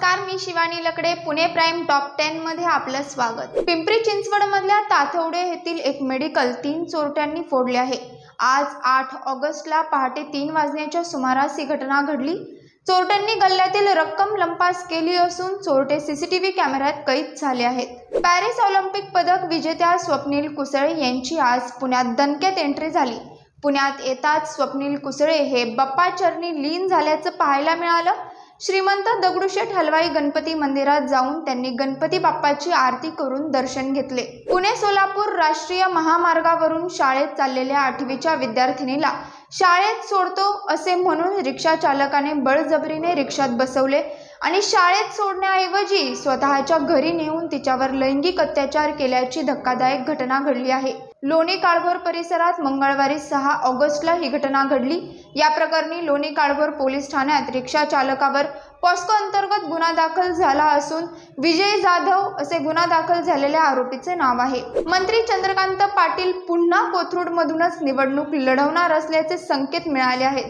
नमस्कार, मी शिवानी लकडे. Pune prime top 10 मध्ये आपलं स्वागत. पिंपरी चिंचवड मधल्या ताथवडे येथील एक मेडिकल 3 चोरट्यांनी फोडले आहे. आज 8 ऑगस्टला पहाटे 3 वाजण्याच्या सुमारास ही घटना घडली. चोरट्यांनी गल्ल्यातील रक्कम लंपास केली असून चोरटे सीसीटीव्ही कॅमेऱ्यात कैद झाले आहेत. पॅरिस ऑलिम्पिक पदक विजेत्या स्वप्नील कुसळे यांची आज पुण्यात दणक्यात एंट्री झाली. पुण्यात येताच स्वप्नील कुसळे हे बाप्पाचरणी लीन झाल्याचं पाहायला मिळालं. श्रीमंत दगडूशेठ हलवाई गणपती मंदिरात जाऊन त्यांनी गणपती बाप्पाची आरती करून दर्शन घेतले. पुणे सोलापूर राष्ट्रीय महामार्गावरून शाळेत चाललेल्या 8वीच्या विद्यार्थिनीला शाळेत सोडतो असे म्हणून रिक्षा चालकाने बळजबरीने रिक्षात बसवले आणि शाळेत सोडण्याऐवजी स्वतःच्या घरी नेऊन तिच्यावर लैंगिक अत्याचार केल्याची धक्कादायक घटना घडली आहे. लोणी काळभोर परिसरात मंगळवारी 6 ऑगस्टला ही घटना घडली. या प्रकरणी लोणी काळभोर पोलीस ठाण्यात रिक्षा चालकावर पॉस्को अंतर्गत गुन्हा दाखल झाला असून विजय जाधव असे गुन्हा दाखल झालेल्या आरोपीचे नाव आहे. मंत्री चंद्रकांत पाटील पुन्हा कोथरूडमधूनच निवडणूक लढवणार असल्याचे संकेत मिळाले आहेत.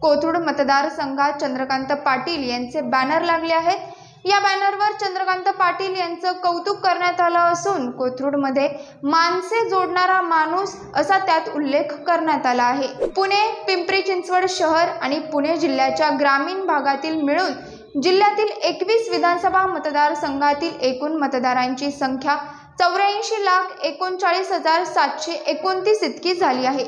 कोथरूड मतदारसंघात चंद्रकांत पाटील यांचे बॅनर लागले आहेत. या बॅनरवर चंद्रकांत पाटील यांचं कौतुक करण्यात आलं असून कोथरूडमध्ये माणसे जोडणारा माणूस असा त्यात उल्लेख करण्यात आला आहे. पुणे, पिंपरी चिंचवड शहर आणि पुणे जिल्ह्याच्या ग्रामीण भागातील मिळून जिल्ह्यातील 21 विधानसभा मतदारसंघातील एकूण मतदारांची संख्या 84,39,729 इतकी झाली आहे.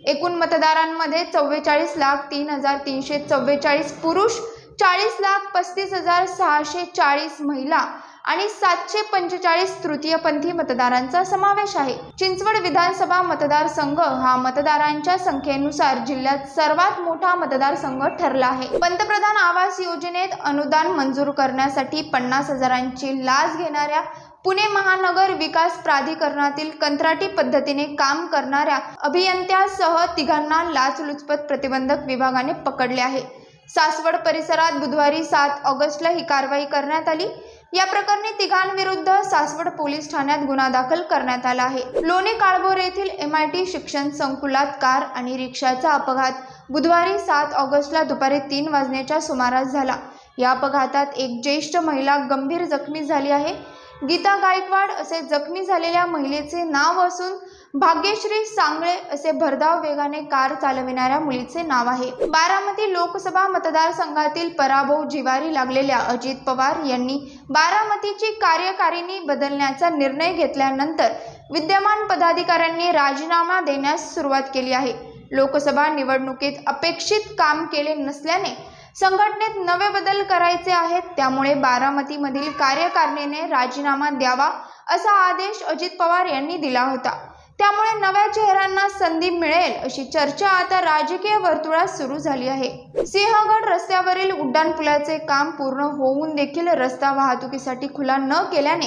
एकूण मतदारांमध्ये 44,03,344 पुरुष, 40,35,640 महिला आणि 745 तृतीयपंथी मतदारांचा समावेश आहे. चिंचवड विधानसभा मतदारसंघ हा मतदारांच्या संख्येनुसार जिल्ह्यात सर्वात मोठा मतदारसंघ ठरला आहे. पंतप्रधान आवास योजनेत अनुदान मंजूर करण्यासाठी 50,000ची लाच घेणाऱ्या पुणे महानगर विकास प्राधिकरणातील कंत्राटी पद्धतीने काम करणाऱ्या अभियंत्यासह 3घांना लाचलुचपत प्रतिबंधक विभागाने पकडले आहे. सासवड परिसरात बुधवारी 7 ऑगस्टला ही कारवाई करण्यात आली. या प्रकरणी 3घांविरुद्ध सासवड पोलीस ठाण्यात गुन्हा दाखल करण्यात आला आहे. लोणी काळभोर येथील MIT शिक्षण संकुलात कार आणि रिक्षाचा अपघात बुधवारी 7 ऑगस्टला दुपारी 3 वाजण्याच्या सुमारास झाला. या अपघातात एक ज्येष्ठ महिला गंभीर जखमी झाली आहे. गीता गायकवाड असे जखमी झालेल्या महिलेचे नाव असून भाग्यश्री सांगळे असे भरधाव वेगाने कार चालविणाऱ्या मुलीचे नाव आहे. बारामती लोकसभा मतदारसंघातील पराभव जिवारी लागलेल्या अजित पवार यांनी बारामतीची कार्यकारिणी बदलण्याचा निर्णय घेतल्यानंतर विद्यमान पदाधिकाऱ्यांनी राजीनामा देण्यास सुरुवात केली आहे. लोकसभा निवडणुकीत अपेक्षित काम केले नसल्याने संघटनेत नवे बदल करायचे आहेत. त्यामुळे बारामतीमधील कार्यकारिणीने राजीनामा द्यावा असा आदेश अजित पवार यांनी दिला होता. त्यामुळे नव्या चेहऱ्यांना संधी मिळेल अशी चर्चा आता राजकीय वर्तुळात सुरू झाली आहे. सिंहगड रस्त्यावरील उड्डाणपुलाचे काम पूर्ण होऊन देखील रस्ता वाहतुकीसाठी खुला न केल्याने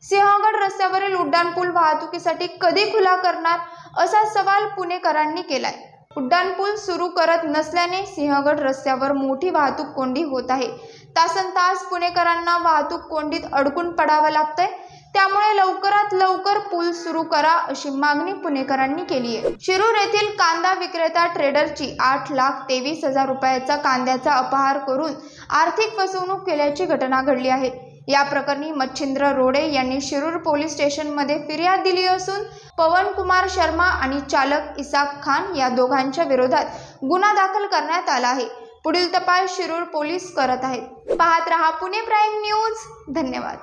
सिंहगड रस्त्यावरील उड्डाणपूल वाहतुकीसाठी कधी खुला करणार असा सवाल पुणेकरांनी केलाय. उड्डाणपूल सुरू करत नसल्याने सिंहगड रस्त्यावर मोठी वाहतूक कोंडी होत आहे. तासनतास पुणेकरांना वाहतूक कोंडीत अडकून पडावं लागतंय. त्यामुळे लवकरात लवकर पूल सुरू करा अशी मागणी पुणेकरांनी केली आहे. शिरूर येथील कांदा विक्रेता ट्रेडरची 8,23,000 रुपयाचा कांद्याचा अपहार करून आर्थिक फसवणूक केल्याची घटना घडली आहे. या प्रकरणी मच्छिंद्र रोडे यांनी शिरूर पोलीस स्टेशनमध्ये फिर्याद दिली असून पवन कुमार शर्मा आणि चालक इसाक खान या दोघांच्या विरोधात गुन्हा दाखल करण्यात आला आहे. पुढील तपास शिरूर पोलीस करत आहेत. पाहत रहा पुणे प्राइम न्यूज. धन्यवाद.